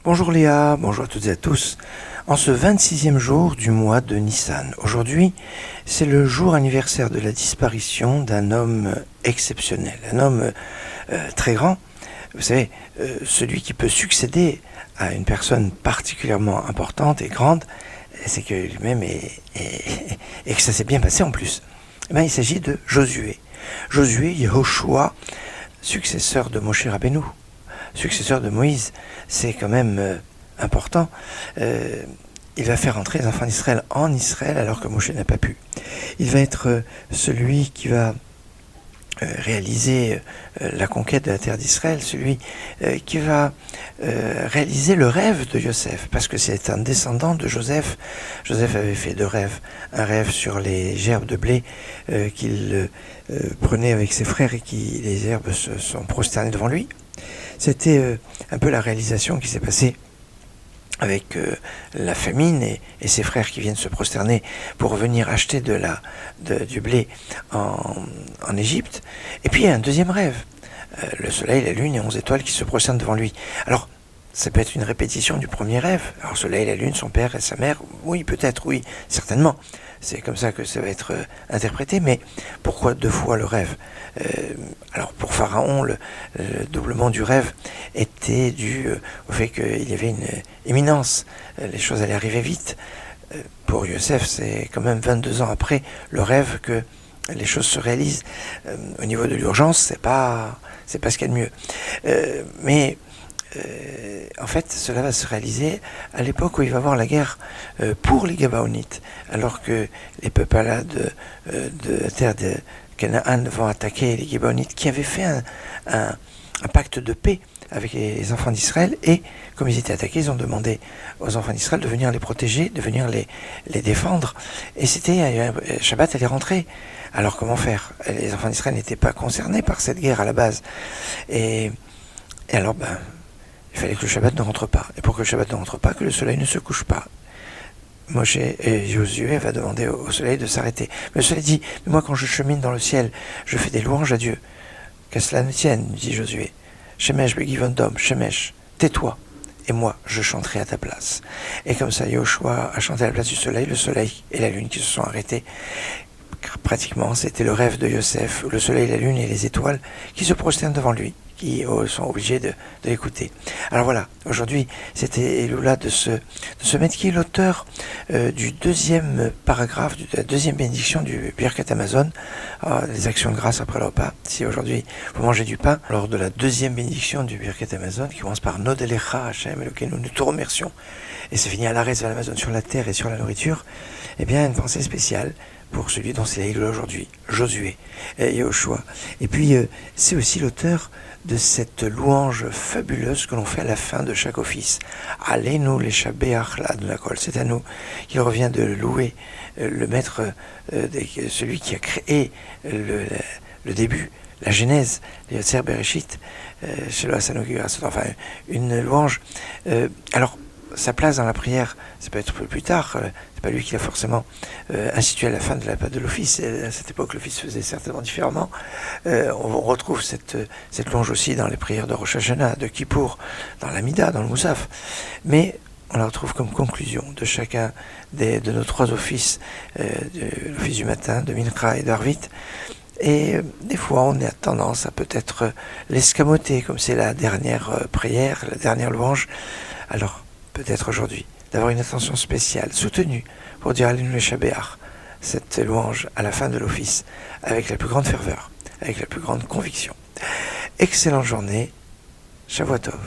Bonjour Léa, bonjour à toutes et à tous. En ce 26e jour du mois de Nissan, aujourd'hui, c'est le jour anniversaire de la disparition d'un homme exceptionnel, un homme très grand. Vous savez, celui qui peut succéder à une personne particulièrement importante et grande, c'est que lui-même et que ça s'est bien passé en plus. Il s'agit de Josué. Josué, Yehoshua, successeur de Moshe Rabbeinu, successeur de Moïse. C'est quand même important. Il va faire entrer les enfants d'Israël en Israël alors que Moshe n'a pas pu. Il va être celui qui va réaliser la conquête de la terre d'Israël, celui qui va réaliser le rêve de Yosef, parce que c'est un descendant de Joseph. Joseph avait fait deux rêves. Un rêve sur les gerbes de blé qu'il prenait avec ses frères et qui les herbes se sont prosternées devant lui. C'était un peu la réalisation qui s'est passée avec la famine et ses frères qui viennent se prosterner pour venir acheter du blé en Égypte. Et puis il y a un deuxième rêve, le soleil, la lune et 11 étoiles qui se prosternent devant lui. Alors, ça peut être une répétition du premier rêve. Alors, soleil, la lune, son père et sa mère, oui, peut-être, oui, certainement. C'est comme ça que ça va être interprété, mais pourquoi deux fois le rêve ? Alors pour Pharaon, le doublement du rêve était dû au fait qu'il y avait une imminence, les choses allaient arriver vite. Pour Yosef, c'est quand même 22 ans après le rêve que les choses se réalisent. Au niveau de l'urgence, c'est pas ce qu'il y a de mieux. Mais en fait, cela va se réaliser à l'époque où il va y avoir la guerre pour les Gabaonites, alors que les peuples de la terre de Canaan vont attaquer les Gabaonites qui avaient fait un pacte de paix avec les enfants d'Israël, et comme ils étaient attaqués, ils ont demandé aux enfants d'Israël de venir les protéger, de venir les défendre, et c'était Shabbat allait rentrer. Alors comment faire ? Les enfants d'Israël n'étaient pas concernés par cette guerre à la base, et alors il fallait que le Shabbat ne rentre pas. Et pour que le Shabbat ne rentre pas, que le soleil ne se couche pas. Moshe et Josué va demander au soleil de s'arrêter. Mais le soleil dit, mais moi quand je chemine dans le ciel, je fais des louanges à Dieu. Qu'à cela ne tienne, dit Josué. Shemesh begivondom, Shemesh, tais-toi, et moi je chanterai à ta place. Et comme ça, Yehoshua a chanté à la place du soleil, le soleil et la lune qui se sont arrêtés. Pratiquement, c'était le rêve de Yosef, le soleil, la lune et les étoiles qui se prosternent devant lui, qui sont obligés de l'écouter. Alors voilà, aujourd'hui, c'était Eloula de ce maître qui est l'auteur du deuxième paragraphe, de la deuxième bénédiction du Birkat Hamazon, les actions de grâce après le repas. Si aujourd'hui vous mangez du pain, lors de la deuxième bénédiction du Birkat Hamazon, qui commence par Nodelecha Hashem Elokeinu, nous te remercions, et c'est fini à l'arrêt de l'Amazon sur la terre et sur la nourriture, eh bien une pensée spéciale pour celui dont c'est l'Eloula aujourd'hui, Josué, et Yehoshua. Et puis, c'est aussi l'auteur de cette louange fabuleuse que l'on fait à la fin de chaque office. Allez-nous les Shabéach l'Adonakol. C'est à nous qu'il revient de louer le maître, celui qui a créé le début, la Genèse, les Yotzer Bereshit, enfin une louange. Alors, sa place dans la prière, ça peut être plus tard, c'est pas lui qui l'a forcément institué à la fin de l'office. À cette époque, l'office se faisait certainement différemment. On retrouve cette louange aussi dans les prières de Rosh Hashanah, de Kippour, dans l'Amida, dans le Moussaf. Mais on la retrouve comme conclusion de chacun de nos trois offices, l'office du matin, de Mincha et d'Arvit. Et des fois, on a tendance à peut-être l'escamoter, comme c'est la dernière prière, la dernière louange. Alors, peut-être aujourd'hui, d'avoir une attention spéciale, soutenue, pour dire Allez-nous les Shabéach, cette louange à la fin de l'office, avec la plus grande ferveur, avec la plus grande conviction. Excellente journée, Shavuot Tov.